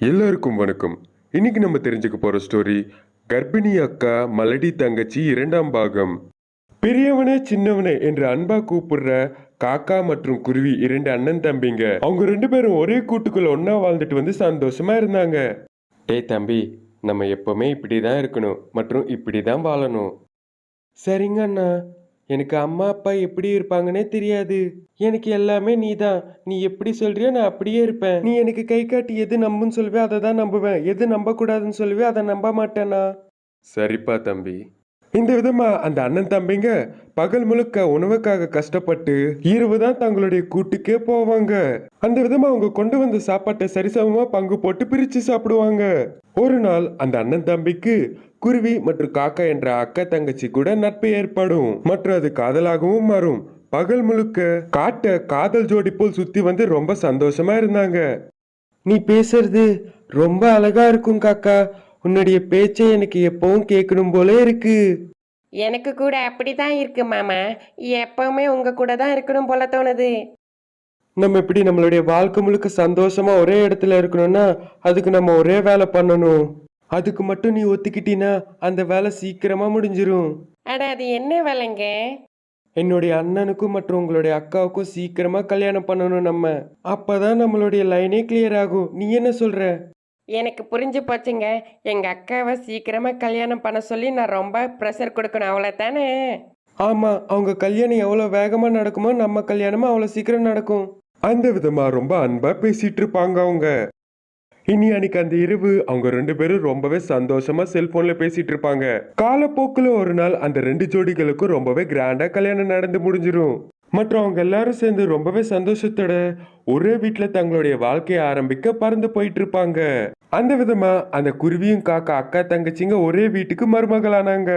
எல்லாருக்கும் வணக்கம். இன்னைக்கு நம்ம தெரிஞ்சுக்க போற ஸ்டோரி கர்ப்பிணி அக்கா மலடி தங்கச்சி இரண்டாம் பாகம். பெரியவனே சின்னவனே என்று அன்பா கூப்பிடுற காக்கா மற்றும் குருவி இரண்டு அண்ணன் தம்பிங்க. அவங்க ரெண்டு பேரும் ஒரே கூட்டுக்குள்ள ஒன்னா வாழ்ந்துட்டு வந்து சந்தோஷமா இருந்தாங்க. டேய் தம்பி, நம்ம எப்பவுமே இப்படிதான் இருக்கணும் மற்றும் இப்படிதான் வாழணும். சரிங்க அண்ணா. எனக்கு அம்மா அப்பா எப்படி இருப்பாங்கன்னே தெரியாது. எனக்கு எல்லாமே நீதான். நீ எப்படி சொல்றியோ நான் அப்படியே இருப்பேன். நீ எனக்கு கை காட்டி எது நம்புன்னு சொல்லுவே அதை தான் நம்புவேன். எது நம்ப கூடாதுன்னு சொல்லுவே அதை நம்ப மாட்டேனா. சரிப்பா தம்பி. இந்த விதமா அந்த அண்ணன் தம்பிங்க பகல் முழுக்க உணவுக்காக கஷ்டப்பட்டு இரவு தான் தங்களுடைய கூட்டுக்கே போவாங்க. அந்த விதமா அவங்க கொண்டு வந்த சாப்பாட்டை சரிசமமா பங்கு போட்டு பிரிச்சு சாப்பிடுவாங்க. ஒரு நாள் அந்த அண்ணன் தம்பிக்கு குருவி மற்றும் காக்கா என்ற அக்கா தங்கச்சி கூட நட்பு ஏற்படும் மற்றும் அது காதலாகவும் மாறும். பகல் முழுக்க காட்ட காதல் ஜோடி போல் சுத்தி வந்து ரொம்ப சந்தோஷமா இருந்தாங்க. நீ பேசுறது ரொம்ப அழகா இருக்கும் காக்கா. உன்னுடைய பேச்சை எனக்கு எப்பவும் கேட்கணும் போல இருக்கு. எனக்கு கூட அப்படிதான் இருக்கு மாமா. எப்பவுமே உங்க கூட தான் இருக்கணும் போல தோணுது. நம்ம எப்படி நம்மளுடைய வாழ்க்கை முழுக்க சந்தோஷமா ஒரே இடத்துல இருக்கணும்னா அதுக்கு நம்ம ஒரே வேலை பண்ணணும். அதுக்கு மட்டும் நீ ஒத்துக்கிட்டீன்னா அந்த வேலை சீக்கிரமா முடிஞ்சிரும். அட அது என்ன வேலைங்க? என்னுடைய அண்ணனுக்கும் மற்றும் உங்களுடைய அக்காவுக்கும் சீக்கிரமா கல்யாணம் பண்ணணும் நம்ம. அப்பதான் நம்மளுடைய லைனே கிளியர் ஆகும். நீ என்ன சொல்ற? எனக்கு புரிஞ்சு போச்சுங்க. எங்க அக்காவை சீக்கிரமா கல்யாணம் பண்ண சொல்லி நான் ரொம்ப ப்ரெஷர் கொடுக்கணும், அவ்வளோதானே? ஆமா, அவங்க கல்யாணம் எவ்வளவு வேகமா நடக்குமோ நம்ம கல்யாணமும் அவ்வளவு சீக்கிரம் நடக்கும். அந்த விதமா ரொம்ப அன்பா பேசிட்டு இருப்பாங்க அவங்க. இனி அன்னைக்கு அந்த இரவு அவங்க ரெண்டு பேரும் ரொம்பவே சந்தோஷமா செல்போன்ல பேசிட்டு இருப்பாங்க. காலப்போக்குல ஒரு நாள் அந்த ரெண்டு ஜோடிகளுக்கும் ரொம்பவே கிராண்டா கல்யாணம் நடந்து முடிஞ்சிரும். மற்றும் அவங்க எல்லாரும் சேர்ந்து ரொம்பவே சந்தோஷத்தோட ஒரே வீட்டுல தங்களுடைய வாழ்க்கையை ஆரம்பிக்க பறந்து போயிட்டு இருப்பாங்க. அந்த விதமா அந்த குருவியும் காக்கா அக்கா தங்கச்சிங்க ஒரே வீட்டுக்கு மருமகளானாங்க.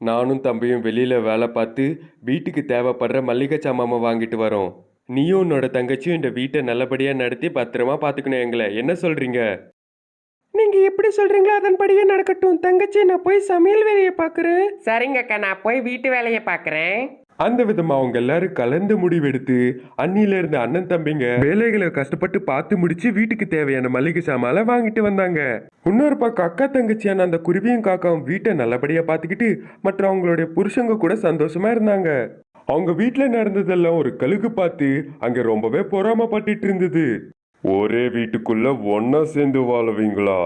நானும் தம்பியும் வெளியில வேலை பார்த்து வீட்டுக்கு தேவைப்படுற மல்லிகை சாமாம வாங்கிட்டு வரோம். நீயும் உன்னோட தங்கச்சியும் இந்த வீட்டை நல்லபடியா நடத்தி பத்திரமா பாத்துக்கணும் எங்களை. என்ன சொல்றீங்க? நீங்க எப்படி சொல்றீங்களோ அதன்படியே நடக்கட்டும். தங்கச்சி, நான் போய் சமையல் வேலையை பாக்குறேன். சரிங்க அக்கா, நான் போய் வீட்டு வேலையை பார்க்குறேன். அந்த விதமா அவங்க எல்லாரும் கலந்து முடிவெடுத்து அன்னில இருந்து அண்ணன் தம்பிங்க வேலைகளை கஷ்டப்பட்டு பார்த்து முடிச்சு வீட்டுக்கு தேவையான மளிகை சாமால வாங்கிட்டு வந்தாங்க. இன்னொரு பக்கம் அக்கா தங்கச்சியான அந்த குருவியும் காக்காவும் வீட்டை நல்லபடியா பார்த்துக்கிட்டு மற்றும் அவங்களுடைய புருஷங்க கூட சந்தோஷமா இருந்தாங்க. அவங்க வீட்டுல நடந்ததெல்லாம் ஒரு கழுகு பார்த்து அங்க ரொம்பவே பொறாமப்பட்டு இருந்தது. ஒரே வீட்டுக்குள்ள ஒன்னா சேர்ந்து வாழுவீங்களா?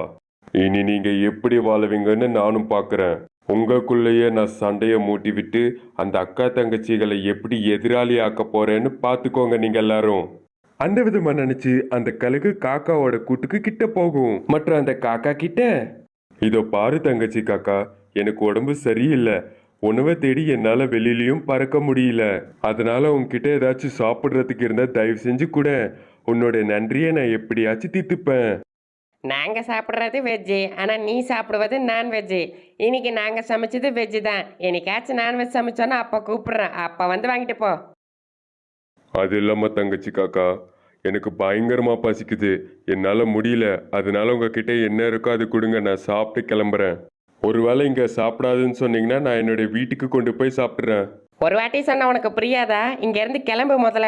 இனி நீங்க எப்படி வாழுவீங்கன்னு நானும் பாக்குறேன். உங்களுக்குள்ளேயே நான் சண்டைய மூட்டி விட்டு அந்த அக்கா தங்கச்சிகளை எப்படி எதிராளி ஆக்க போறேன்னு பாத்துக்கோங்க நீங்க எல்லாரும். அந்த விதமா நினைச்சு அந்த கழுகு காக்காவோட கூட்டுக்கு கிட்ட போகும். மற்றும் அந்த காக்கா கிட்ட, இதோ பாரு தங்கச்சி காக்கா, எனக்கு உடம்பு சரியில்லை. உணவை தேடி என்னால வெளியிலயும் பறக்க முடியல. அதனால உன்கிட்ட ஏதாச்சும் சாப்பிடுறதுக்கு இருந்தா தயவு செஞ்சு கூட. உன்னோட நன்றியை நான் எப்படியாச்சும் தீர்த்துப்பேன். நாங்கள் சாப்பிட்றது வெஜ்ஜு, ஆனால் நீ சாப்பிடுவது நான்வெஜ்ஜு. இன்னைக்கு நாங்கள் சமைச்சது வெஜ்ஜு தான். என்னைக்காச்சும் நான்வெஜ் சமைச்சோன்னா அப்போ கூப்பிட்றேன், அப்போ வந்து வாங்கிட்டு போ. அது இல்லாம தங்கச்சி காக்கா, எனக்கு பயங்கரமா பசிக்குது. என்னால முடியல. அதனால உங்ககிட்ட என்ன இருக்கோ அது கொடுங்க, நான் சாப்பிட்டு கிளம்புறேன். ஒருவேளை இங்க சாப்பிடாதுன்னு சொன்னீங்கன்னா நான் என்னுடைய வீட்டுக்கு கொண்டு போய் சாப்பிட்றேன். ஒரு வாட்டி சொன்னா உனக்கு புரியாதா? இங்கேருந்து கிளம்பு முதல்ல.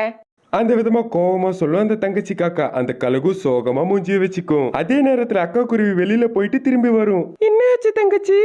அந்த விதமா கோவமா சொல்லும் அந்த தங்கச்சி காக்கா. அந்த கழுகு சோகமா மூஞ்சிய வச்சுக்கும். அதே நேரத்துல அக்கா குருவி வெளியில போயிட்டு திரும்பி வரும். என்னாச்சு தங்கச்சி?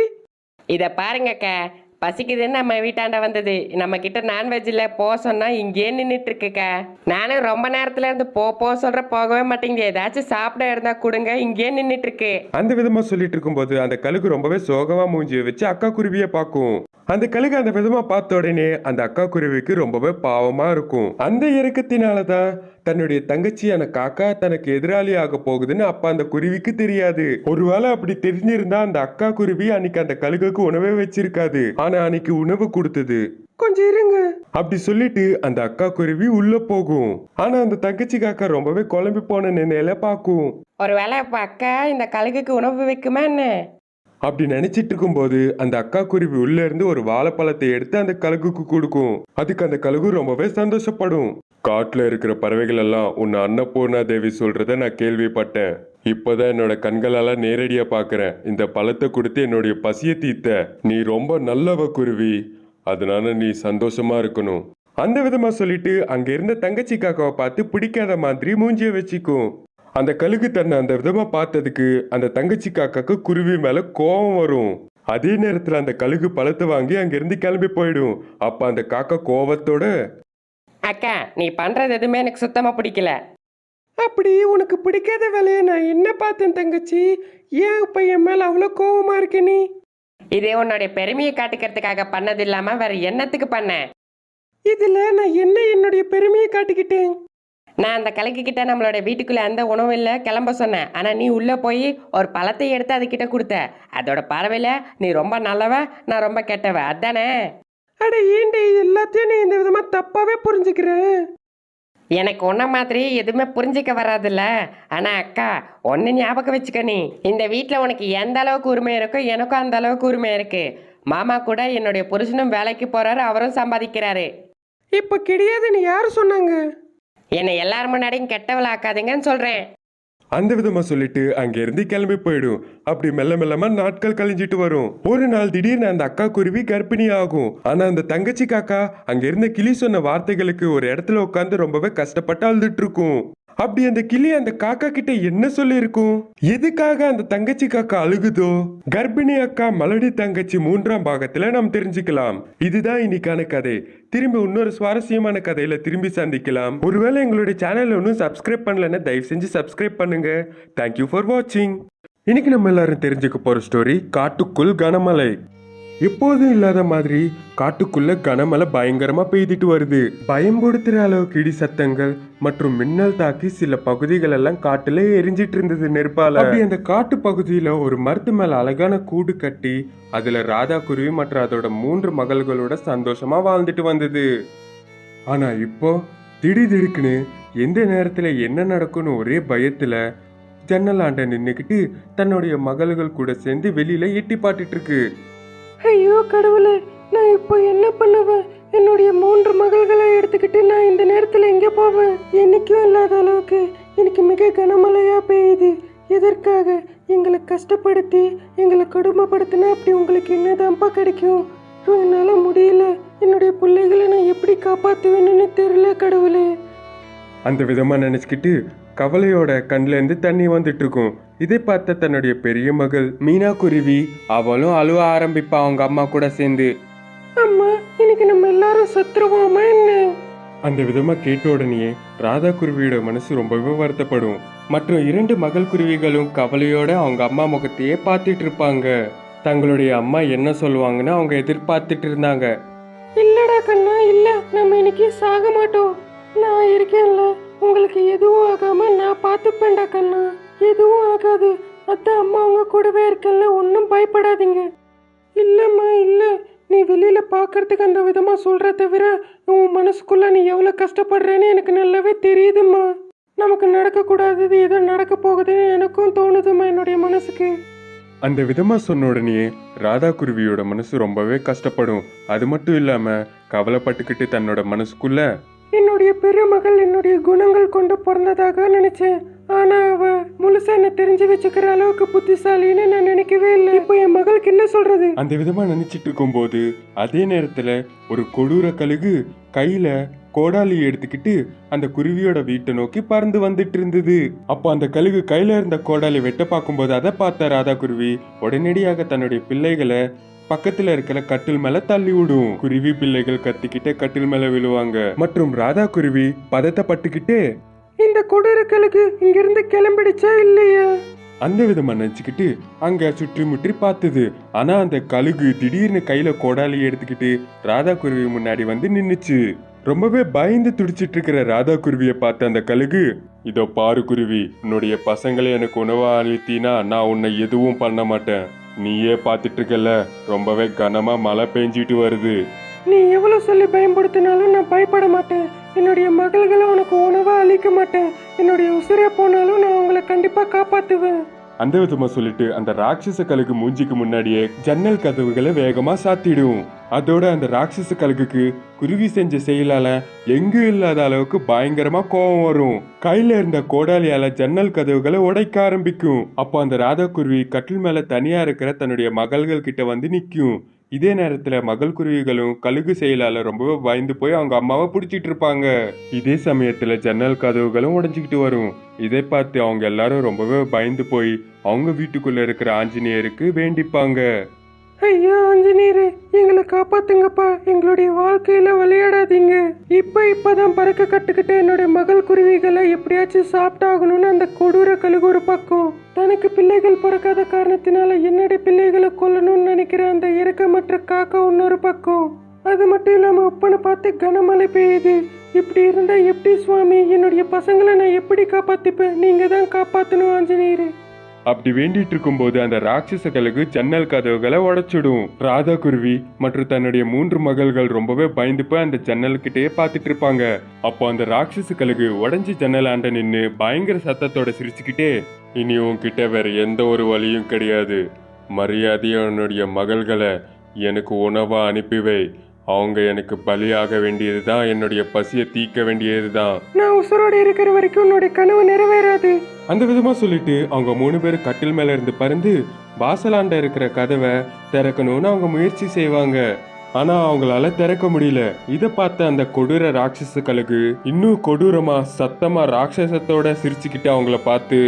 இதை பாருங்கக்கா, பசிக்குதுன்னு நம்ம வீட்டாண்ட வந்தது. நம்ம கிட்ட நான்வெஜ்ல போ சொன்னா இங்கேயே நின்றுட்டு இருக்குக்கா. நானும் ரொம்ப நேரத்துல இருந்து போ சொல்ற போகவே மாட்டேங்குது. ஏதாச்சும் சாப்பிட இருந்தா கொடுங்க, இங்கேயே நின்றுட்டு இருக்கு. அந்த விதமா சொல்லிட்டு இருக்கும்போது அந்த கழுகு ரொம்பவே சோகமா மூஞ்சிய வச்சு அக்கா குருவிய பாக்கும். அந்த கழுகு அந்த விதமா பார்த்த உடனே அந்த அக்கா குருவிக்கு ரொம்பவே பாவமா இருக்கும். அந்த இறக்கத்தினாலதான் தன்னுடைய தங்கச்சியான காக்கா தனக்கு எதிராளி ஆக போகுதுன்னு அப்ப அந்த குருவிக்கு தெரியாது. ஒருவேளை அப்படி தெரிஞ்சிருந்தா அந்த அக்கா குருவி அன்னைக்கு அந்த கழுகுக்கு உணவே வச்சிருக்காது. ஆனா அன்னைக்கு உணவு கொடுத்தது. கொஞ்சம் இருங்க அப்படி சொல்லிட்டு அந்த அக்கா குருவி உள்ள போகும். ஆனா அந்த தங்கச்சி காக்கா ரொம்பவே குழம்பி போன நிலையில பாக்கும். ஒருவேளை இப்ப அக்கா இந்த கழுகுக்கு உணவு வைக்குமா என்ன? அப்படி நினைச்சிட்டு இருக்கும்போது அந்த அக்கா குருவி உள்ள இருந்து ஒரு வாழைப்பழத்தை எடுத்து அந்த கழுகுக்கு கொடுக்கும். அதுக்கு அந்த கழுகு ரொம்பவே சந்தோஷப்படும். காட்டுல இருக்கிற பறவைகள் எல்லாம் உன்னை அன்னபூர்ணா தேவி சொல்றத நான் கேள்விப்பட்டேன். இப்பதான் என்னோட கண்களால நேரடியா பாக்குறேன். இந்த பழத்தை கொடுத்து என்னுடைய பசியை தீர்த்த. நீ ரொம்ப நல்லவ குருவி. அதனால நீ சந்தோஷமா இருக்கணும். அந்த விதமா சொல்லிட்டு அங்க இருந்த தங்கச்சி காக்காவை பார்த்து பிடிக்காத மாதிரி மூஞ்சிய வச்சுக்கும். அந்த கழுகு தன்னை அந்த விதமா பார்த்ததுக்கு அந்த தங்கச்சி காக்காக்கு குருவி மேல கோபம் வரும். அதே நேரத்துல அந்த கழுகு பழத்தை வாங்கி அங்கிருந்து கிளம்பி போயிடும். அப்ப அந்த காக்கா கோபத்தோட, அக்கா நீ பண்றது எதுவுமே எனக்கு சுத்தமா பிடிக்கல. அப்படி உனக்கு பிடிக்காத வேலையை நான் என்ன பார்த்தேன் தங்கச்சி? ஏன் இப்ப என் மேல அவ்வளோ கோவமா இருக்க நீ? இதே உன்னுடைய பெருமையை காட்டிக்கிறதுக்காக பண்ணது இல்லாம வேற என்னத்துக்கு பண்ண? இதுல நான் என்ன என்னுடைய பெருமையை காட்டிக்கிட்டேன்? நான் அந்த கலக்கு கிட்ட நம்மளோட வீட்டுக்குள்ள எந்த உணவும் இல்லை கிளம்ப சொன்னேன். ஆனா நீ உள்ள போய் ஒரு பழத்தை எடுத்து அது கிட்ட கொடுத்த. அதோட பறவையில நீ ரொம்ப நல்லவ, நான் ரொம்ப கெட்டவ, அதானே? அட ஏண்டி எல்லாத்தையும் நீ இந்த விதமா தப்பாவே புரிஞ்சுக்கிற? எனக்கு ஒன்ன மாதிரி எதுவுமே புரிஞ்சிக்க வராதுல்ல. ஆனா அக்கா ஒன்னு ஞாபகம் வச்சுக்க, நீ இந்த வீட்டில் உனக்கு எந்த அளவுக்கு உரிமை இருக்கோ எனக்கும் அந்த அளவுக்கு உரிமை இருக்கு. மாமா கூட என்னுடைய புருஷனும் வேலைக்கு போறாரு, அவரும் சம்பாதிக்கிறாரு. இப்ப கிடையாதுன்னு யாரு சொன்னாங்க? என்னை எல்லாரும் முன்னாடியும் கெட்டவள ஆக்காதீங்கன்னு சொல்றேன். அந்த விதமா சொல்லிட்டு அங்க இருந்து கிளம்பி போயிடும். அப்படி மெல்ல மெல்லமா நாட்கள் கழிஞ்சிட்டு வரும். ஒரு நாள் திடீர்னு அந்த அக்கா குருவி கர்ப்பிணி ஆகும். ஆனா அந்த தங்கச்சி காக்கா அங்க இருந்த கிளி சொன்ன வார்த்தைகளுக்கு ஒரு இடத்துல உட்காந்து ரொம்பவே கஷ்டப்பட்டு அழுதுட்டு இருக்கும். அப்படி அந்த கிளி அந்த காக்கா கிட்ட என்ன சொல்லி இருக்கும்? எதுக்காக அந்த தங்கச்சி காக்கா அழுகுதோ? கர்ப்பிணி அக்கா மலடி தங்கச்சி 3ஆம் பாகத்துல நாம் தெரிஞ்சுக்கலாம். இதுதான் இன்னைக்கான கதை. திரும்பி இன்னொரு சுவாரஸ்யமான கதையில திரும்பி சந்திக்கலாம். ஒருவேளை எங்களுடைய சேனல் ஒன்றும் சப்ஸ்கிரைப் பண்ணலன்னா தயவு செஞ்சு சப்ஸ்கிரைப் பண்ணுங்க. தேங்க்யூ ஃபார் வாட்சிங். இன்னைக்கு நம்ம எல்லாரும் தெரிஞ்சுக்க போற ஸ்டோரி காட்டுக்குள் கனமழை. எப்போதும் இல்லாத மாதிரி காட்டுக்குள்ள கனமழை பயங்கரமா பெய்துட்டு வருது. பயம்படுத்துற அளவுக்கு இடி சத்தங்கள் மற்றும் மின்னல் தாக்கி சில பகுதிகள் எல்லாம் காட்டுல எரிஞ்சிட்டு இருந்தது நெருப்பால. அப்படி அந்த காட்டு பகுதியில ஒரு மரத்து மேல அழகான கூடு கட்டி அதுல ராதா குருவி மற்றும் அதோட 3 மகள்களோட சந்தோஷமா வாழ்ந்துட்டு வந்தது. ஆனா இப்போ திடீர்னு எந்த நேரத்துல என்ன நடக்கும்னு ஒரே பயத்துல ஜன்னலாண்ட நின்னுக்கிட்டு தன்னுடைய மகள்கள் கூட சேர்ந்து வெளியில எட்டி பாட்டுட்டு இருக்கு. ஐயோ கடவுளே, நான் இப்போ என்ன பண்ணுவேன்? என்னுடைய 3 மகள்களை எடுத்துக்கிட்டு நான் இந்த நேரத்தில் எங்கே போவேன்? என்னைக்கும் இல்லாத அளவுக்கு எனக்கு மிக கனமழையா பெய்யுது. எதற்காக? எங்களை கஷ்டப்படுத்தி எங்களை கொடுமைப்படுத்தினா அப்படி உங்களுக்கு என்னதான்ப்பா கிடைக்கும்? என்னால் முடியல. என்னுடைய பிள்ளைகளை நான் எப்படி காப்பாற்றுவேன்னு தெரியல கடவுளே. அந்த விதமா நினைச்சுக்கிட்டு கவலையோட கண்ல இருந்து தண்ணி வந்துட்டு இருக்கும். இதை பார்த்த தன்னுடைய பெரிய மகள் மீனா குருவி அவளும் அழுவ ஆரம்பிப்பா அவங்க அம்மா கூட சேர்ந்து. அம்மா, இன்னைக்கு நம்ம எல்லாரும் சத்துருவோமா என்ன? அந்த விதமா கேட்ட உடனே ராதா குருவியோட மனசு ரொம்பவே வருத்தப்படும். மற்றும் 2 மகள் குருவிகளும் கவலையோட அவங்க அம்மா முகத்தையே பார்த்துட்டு இருப்பாங்க. தங்களுடைய அம்மா என்ன சொல்லுவாங்கன்னு அவங்க எதிர்பார்த்துட்டு இருந்தாங்க. இல்லடா கண்ணா, இல்ல, நம்ம இன்னைக்கு சாக மாட்டோம். நான் இருக்கேன்ல, உங்களுக்கு எதுவும் ஆகாம நான் பார்த்துப்பேன்டா கண்ணா. எதுவும் ஆகாது. அதான் அம்மா உங்க கூடவே இருக்கல, ஒன்றும் பயப்படாதீங்க. இல்லம்மா இல்ல, நீ வெளியில பார்க்கறதுக்கு அந்த விதமா சொல்ற தவிர உன் மனசுக்குள்ள நீ எவ்வளவு கஷ்டப்படுறேன்னு எனக்கு நல்லாவே தெரியுதும்மா. நமக்கு நடக்கக்கூடாதது ஏதோ நடக்க போகுதுன்னு எனக்கும் தோணுதும்மா என்னுடைய மனசுக்கு. அந்த விதமா சொன்ன உடனே ராதா குருவியோட மனசு ரொம்பவே கஷ்டப்படும். அது மட்டும் இல்லாம கவலைப்பட்டுக்கிட்டு தன்னோட மனசுக்குள்ள, என்னுடைய பெருமகள் என்னுடைய குணங்கள் கொண்டு பிறந்ததாக நினைச்சேன். ஆனா அவ முழுசா என்ன தெரிஞ்சு வச்சுக்கிற அளவுக்கு புத்திசாலின்னு நான் நினைக்கவே இல்லை. இப்போ என் மகளுக்கு என்ன சொல்றது? அந்த விதமா நினைச்சிட்டு இருக்கும் போது அதே நேரத்துல ஒரு கொடூர கழுகு கையில கோடாலி எடுத்துக்கிட்டு அந்த குருவியோட வீட்டை நோக்கி பறந்து வந்துட்டு இருந்தது. அப்போ அந்த கழுகு கையில இருந்த கோடாலி வெட்ட பார்க்கும்போது அதை பார்த்த ராதா குருவி உடனடியாக தன்னுடைய பிள்ளைகளை பக்கத்துல இருக்கிற கட்டில் மேல தள்ளி விடும். குருவி பிள்ளைகள் கத்திக்கிட்டே கட்டில் மேல விழுவாங்க. மற்றும் ராதா குருவி பதட்டப்பட்டுக்கிட்டே, இந்த கொடூரக்களுக்கு இங்கிருந்து கிளம்பிடுச்சா இல்லையா? அந்த விதமா நினைச்சுக்கிட்டு அங்க சுற்றி முற்றி பார்த்தது. ஆனா அந்த கழுகு திடீர்னு கையில கோடாலி எடுத்துக்கிட்டு ராதா குருவி முன்னாடி வந்து நின்னுச்சு. ரொம்பவே பயந்து துடிச்சிட்டு இருக்கிற ராதா குருவியை பார்த்த அந்த கழுகு, இதோ பாரு குருவி, உன்னுடைய பசங்களை எனக்கு உணவா அளித்தீனா நான் உன்னை எதுவும் பண்ண மாட்டேன். நீயே பார்த்துட்டு இருக்கல, ரொம்பவே கனமா மழை பெஞ்சிட்டு வருது. நீ எவ்வளவு சொல்லி பயன்படுத்தினாலும் நான் பயப்பட மாட்டேன். என்னுடைய மகள்களை உனக்கு உணவா அளிக்க மாட்டேன். என்னுடைய உசிரே போனாலும் நான் உங்களை கண்டிப்பா காப்பாத்துவேன். அந்த விதமா சொல்லிட்டு அந்த ராட்சச கழுகு மூஞ்சிக்கு முன்னாடியே ஜன்னல் கதவுகளை வேகமா சாத்திடும். அதோட அந்த ராட்சச கழுகுக்கு குருவி செஞ்ச செயலால எங்கு இல்லாத அளவுக்கு பயங்கரமா கோபம் வரும். கையில இருந்த கோடாலியால ஜன்னல் கதவுகளை உடைக்க ஆரம்பிக்கும். அப்போ அந்த ராதா குருவி கட்டில் மேல தனியா இருக்கிற தன்னுடைய மகள்கள் கிட்ட வந்து நிக்கும். இதே நேரத்துல மகள் குருவிகளும் கழுகு செயலால ரொம்பவே பயந்து போய் அவங்க அம்மாவை பிடிச்சிட்டு இருப்பாங்க. இதே சமயத்துல ஜன்னல் கதவுகளும் உடைஞ்சுக்கிட்டு வரும். இதை பார்த்து அவங்க எல்லாரும் ரொம்பவே பயந்து போய் அவங்க வீட்டுக்குள்ள இருக்கிற ஆஞ்சநேயருக்கு வேண்டிப்பாங்க. ஐயா ஆஞ்சநேயரே, எங்களை காப்பாத்துங்கப்பா, எங்களுடைய வாழ்க்கையில விளையாடாதீங்க. இப்பதான் பறக்க கட்டுக்கிட்ட என்னுடைய மகள் குருவிகளை எப்படியாச்சும் சாப்பிட்டாகணும்னு அந்த கொடூர கழுகு ஒரு பக்கம், தனக்கு பிள்ளைகள் பிறக்காத காரணத்தினால என்னுடைய பிள்ளைகளை கொல்லணும்னு நினைக்கிற அந்த இரக்கமற்ற காக்கா இன்னொரு பக்கம். அது மட்டும் இல்லாம ஒப்பனை பார்த்து கனமழை பெய்யுது. இப்படி இருந்தா எப்படி சுவாமி, என்னுடைய பசங்களை நான் எப்படி காப்பாத்திப்பேன்? நீங்க தான் காப்பாத்தணும் ஆஞ்சநேயரே. அப்படி வேண்டிட்டு இருக்கும்போது அந்த ராட்சச கழுகு ஜன்னல் கதவுகளை உடைச்சிடும். ராதா குருவி மற்றும் தன்னுடைய 3 மகள்கள் ரொம்பவே பயந்து போய் அந்த ஜன்னல்கிட்டயே பார்த்துட்டு இருப்பாங்க. அப்போ அந்த ராட்சச கழுகு உடைஞ்சி ஜன்னல் ஆண்ட நின்று பயங்கர சத்தத்தோட சிரிச்சுக்கிட்டே, இனி உன்கிட்ட வேற எந்த ஒரு வழியும் கிடையாது, மரியாதையா உன்னுடைய மகள்களை எனக்கு உணவா அனுப்பிவை, அவங்க எனக்கு பலியாக வேண்டியதுதான், என்னுடைய பசியை தீர்க்க வேண்டியதுதான். நான் உசுரோட இருக்கிற வரைக்கும் உன்னுடைய கனவு நிறைவேறாது. அந்த விதமா சொல்லிட்டு அவங்க 3 பேரும் கட்டில் மேல இருந்து பறந்து வாசலாண்ட இருக்கிற கதவை திறக்கணும்னு அவங்க முயற்சி செய்வாங்க. ஆனா அவங்களால திறக்க முடியல. இதை பார்த்த அந்த கொடூர ராட்சச கழுகு இன்னும் கொடூரமா சத்தமா ராட்சசத்தோட சிரிச்சுக்கிட்டு அவங்கள பார்த்து,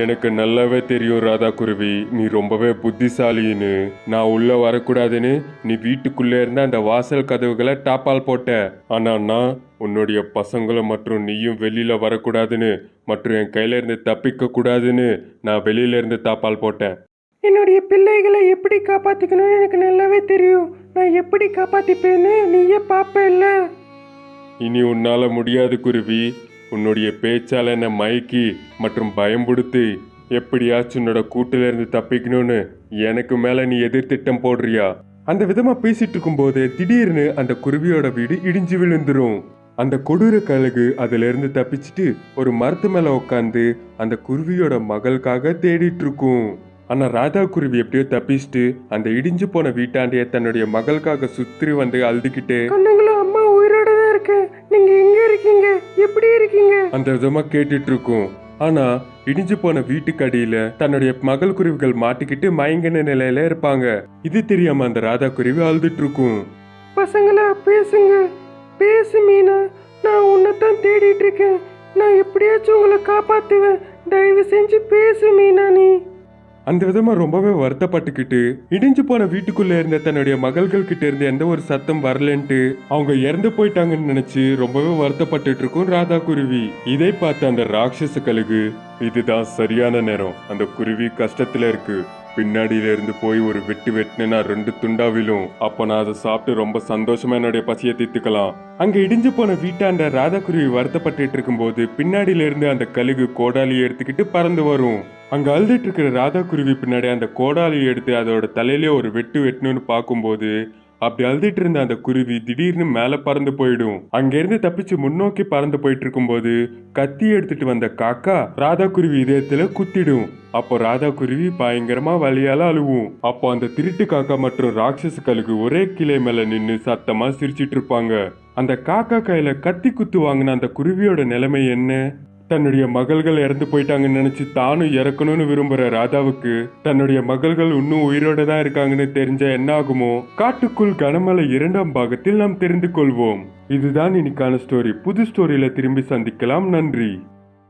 எனக்கு நல்லாவே தெரியும் ராதா குருவி, நீ ரொம்பவே புத்திசாலின்னு. நான் உள்ள வரக்கூடாதுன்னு நீ வீட்டுக்குள்ளே இருந்த அந்த வாசல் கதவுகளை டாப்பால் போட்ட. ஆனா நான் உன்னுடைய பசங்களும் மற்றும் நீயும் வெளியில வரக்கூடாதுன்னு மற்றும் என் கையில இருந்து தப்பிக்க கூடாதுன்னு நான் வெளியில இருந்து தாப்பால் போட்டேன். என்னுடைய பிள்ளைகளை எப்படி காப்பாத்திக்கணும்னு எனக்கு நல்லாவே தெரியும். நான் எப்படி காப்பாத்திப்பேன்னு நீயே பாப்பேல்ல. இனி உன்னால முடியாது குருவி. உன்னுடைய பேச்சால என்ன மயக்கி மற்றும் பயம்படுத்தி எப்படியாச்சும் உன்னோட கூட்டுல இருந்து தப்பிக்கணும்னு எனக்கு மேல நீ எதிர்த்திட்டம் போடுறியா? அந்த விதமா பேசிட்டு இருக்கும் போது திடீர்னு அந்த குருவியோட வீடு இடிஞ்சு விழுந்துரும். அந்த கொடூர கழுகு அதுல இருந்து தப்பிச்சுட்டு ஒரு மரத்து மேல உட்காந்து அந்த குருவியோட மகளுக்காக தேடிட்டு இருக்கும். ஆனா ராதா குருவி எப்படியோ தப்பிச்சுட்டு அந்த இடிஞ்சு போன வீட்டாண்டிய தன்னுடைய மகளுக்காக சுற்றி வந்து அழுதுகிட்டே, அம்மா உயிரோட தான் இருக்கு, நீங்க எங்க இருக்கீங்க, எப்படி இருக்கீங்க அந்த விதமா கேட்டுட்டு இருக்கும். ஆனா இடிஞ்சு போன வீட்டுக்கு அடியில தன்னுடைய மகள் குருவிகள் மாட்டிக்கிட்டு மயங்கின நிலையில இருப்பாங்க. இது தெரியாம அந்த ராதா குருவி அழுதுட்டு இருக்கும். பசங்களா பேசுங்க, பேசு மீனா, நான் உன்னைத்தான் தேடிட்டு இருக்கேன், நான் எப்படியாச்சும் உங்களை காப்பாத்துவேன், தயவு செஞ்சு பேசு மீனா நீ. அந்த விதமா ரொம்பவே வருத்தப்பட்டுக்கிட்டு இடிஞ்சு போன வீட்டுக்குள்ள இருந்த தன்னுடைய மகள்கள் கிட்ட இருந்து எந்த ஒரு சத்தம் வரலன்ட்டு அவங்க இறந்து போயிட்டாங்கன்னு நினைச்சு ரொம்பவே வருத்தப்பட்டுட்டு இருக்கும் ராதா குருவி. இதை பார்த்த அந்த ராட்சச கழுகு, இதுதான் சரியான நேரம், அந்த குருவி கஷ்டத்துல இருக்கு, பின்னாடியில இருந்து போய் ஒரு வெட்டுனா 2 துண்டா விழும், அப்ப நான் அதை சாப்பிட்டு ரொம்ப சந்தோஷமா என்னுடைய பசியை தீர்த்துக்கலாம். அங்க இடிஞ்சு போன வீட்டாண்ட ராதா குருவி வருத்தப்பட்டு இருக்கும் போது பின்னாடியில இருந்து அந்த கழுகு கோடாலியை எடுத்துக்கிட்டு பறந்து வரும். அங்க அழுதுட்டு இருக்கிற ராதா குருவி பின்னாடி அந்த கோடாலியை எடுத்து அதோட தலையிலே ஒரு வெட்டணும்னு பார்க்கும்போது அப்படி அழுதுட்டு இருந்த அந்த குருவி திடீர்னு மேல பறந்து போயிடும். அங்க இருந்து தப்பிச்சு முன்னோக்கி பறந்து போயிட்டு இருக்கும் போது கத்தி எடுத்துட்டு வந்த காக்கா ராதா குருவி இதயத்துல குத்திடும். அப்போ ராதா குருவி பயங்கரமா வலியால அழுவும். அப்போ அந்த திருட்டு காக்கா மற்றும் ராட்சச கழுகு ஒரே கிளை மேல நின்னு சத்தமா சிரிச்சிட்டு இருப்பாங்க. அந்த காக்கா கையில கத்தி குத்து வாங்கின அந்த குருவியோட நிலைமை என்ன? தன்னுடைய மகள்கள் இறந்து போயிட்டாங்கன்னு நினைச்சு தானும் இறக்கணும்னு விரும்புற ராதாவுக்கு தன்னுடைய மகள்கள் இன்னும் உயிரோட தான் இருக்காங்கன்னு தெரிஞ்ச என்ன ஆகுமோ? காட்டுக்குள் கனமழை 2ஆம் பாகத்தில் நாம் தெரிந்து கொள்வோம். இதுதான் இன்னைக்கான ஸ்டோரி. புது ஸ்டோரியில திரும்பி சந்திக்கலாம். நன்றி.